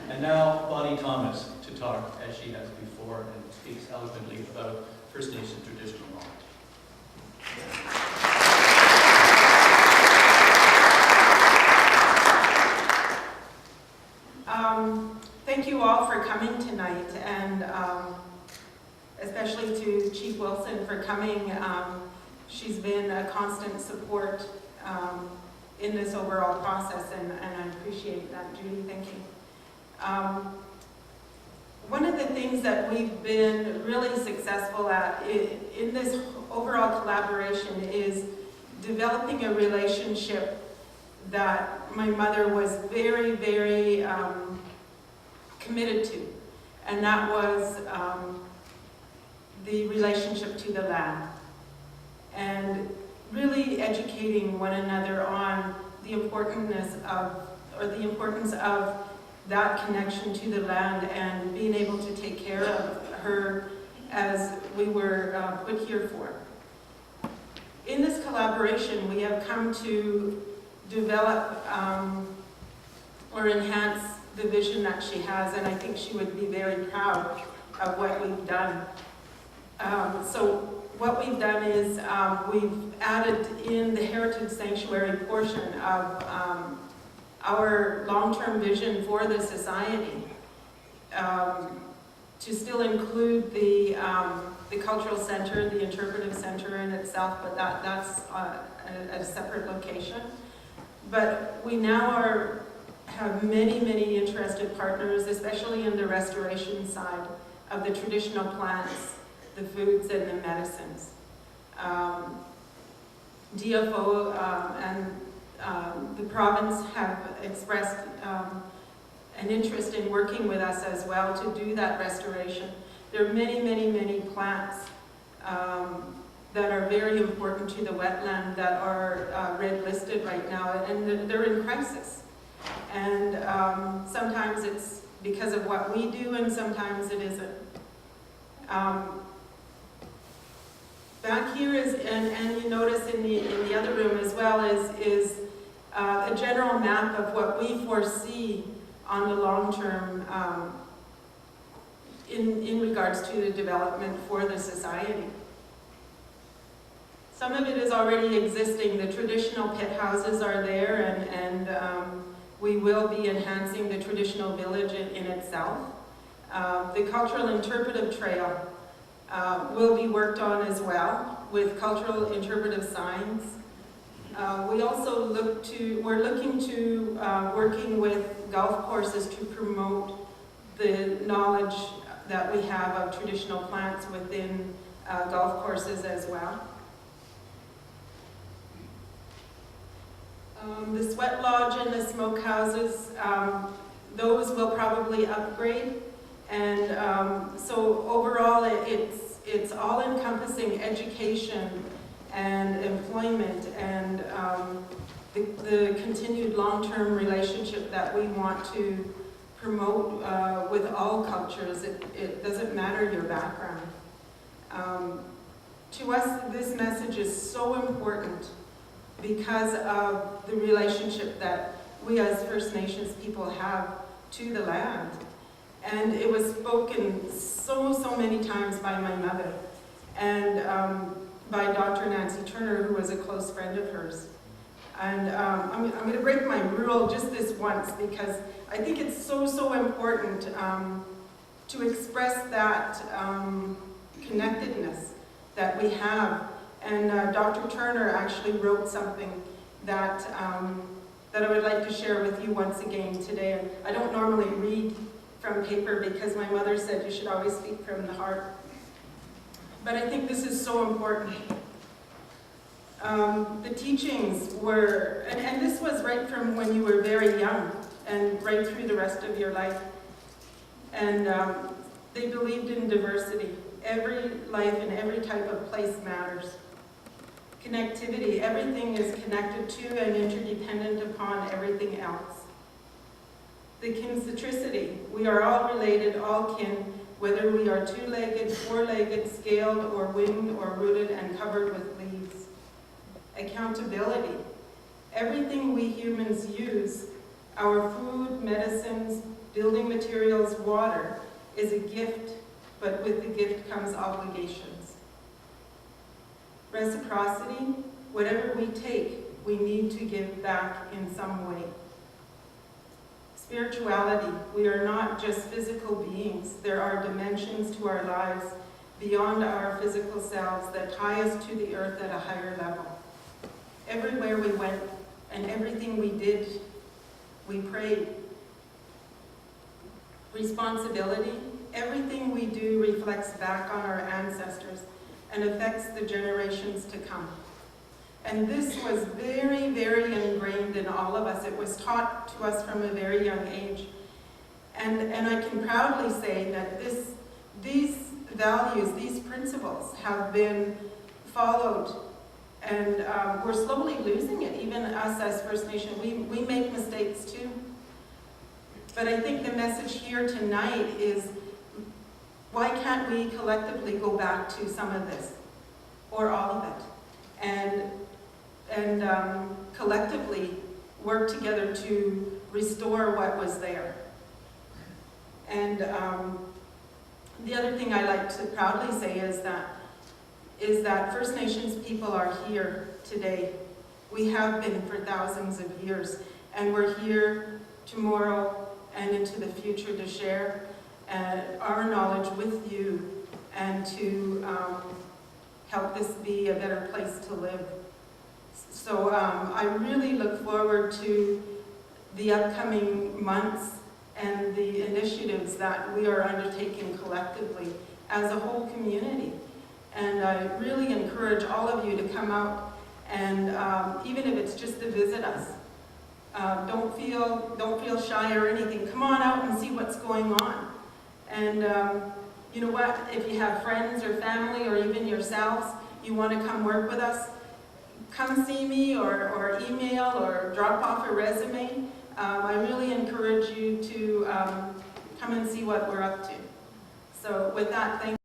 And now Bonnie Thomas to talk, as she has before, and speaks eloquently about First Nation traditional knowledge. Thank you all for coming tonight, and especially to Chief Wilson for coming. She's been a constant support in this overall process, and I appreciate that, Judy. Thank you. One of the things that we've been really successful at in this overall collaboration is developing a relationship that my mother was very, very committed to, and that was the relationship to the land, and really educating one another on the importance of that connection to the land and being able to take care of her as we were put here for. In this collaboration, we have come to develop or enhance the vision that she has, and I think she would be very proud of what we've done. So what we've done is we've added in the Heritage Sanctuary portion of our long-term vision for the society to still include the cultural center, the interpretive center in itself, but that's a separate location. But we now have many, many interested partners, especially in the restoration side of the traditional plants, the foods, and the medicines. DFO and the province have expressed an interest in working with us as well to do that restoration. There are many, many, many plants that are very important to the wetland that are red listed right now, and they're in crisis. And sometimes it's because of what we do, and sometimes it isn't. Back here is, and you notice in the other room as well, is a general map of what we foresee on the long term in regards to the development for the society. Some of it is already existing. The traditional pit houses are there, and we will be enhancing the traditional village in itself. The cultural interpretive trail will be worked on as well with cultural interpretive signs. We also we're looking to working with golf courses to promote the knowledge that we have of traditional plants within golf courses as well. The sweat lodge and the smoke houses, those will probably upgrade, and so overall it's all encompassing education and employment and the continued long-term relationship that we want to promote with all cultures. It doesn't matter your background. To us, this message is so important because of the relationship that we as First Nations people have to the land. And it was spoken so many times by my mother and by Dr. Nancy Turner, who was a close friend of hers. And I'm going to break my rule just this once because I think it's so important to express that connectedness that we have. And Dr. Turner actually wrote something that I would like to share with you once again today. I don't normally read from paper because my mother said you should always speak from the heart. But I think this is so important. The teachings were, and this was right from when you were very young and right through the rest of your life. And they believed in diversity. Every life and every type of place matters. Connectivity, everything is connected to and interdependent upon everything else. The kinsetricity, we are all related, all kin, whether we are two-legged, four-legged, scaled, or winged, or rooted and covered with leaves. Accountability, everything we humans use, our food, medicines, building water is a gift, but with the gift comes obligations. Reciprocity, whatever we take, we need to give back in some way. Spirituality, we are not just physical beings. There are dimensions to our lives beyond our physical selves that tie us to the earth at a higher level. Everywhere we went and everything we did, we prayed. Responsibility, everything we do reflects back on our ancestors and affects the generations to come. And this was very, very ingrained in all of us. It was taught to us from a very young age. And I can proudly say that these values, these principles have been followed, and we're slowly losing it. Even us as First Nation, we make mistakes too. But I think the message here tonight is, why can't we collectively go back to some of this, or all of it, and collectively work together to restore what was there. And the other thing I like to proudly say is that First Nations people are here today. We have been for thousands of years, and we're here tomorrow and into the future to share our knowledge with you and to help this be a better place to live. So I really look forward to the upcoming months and the initiatives that we are undertaking collectively as a whole community. And I really encourage all of you to come out and even if it's just to visit us, don't feel shy or anything. Come on out and see what's going on. And you know what, if you have friends or family or even yourselves, you want to come work with us, come see me or email or drop off a resume. I really encourage you to come and see what we're up to. So with that, thank you.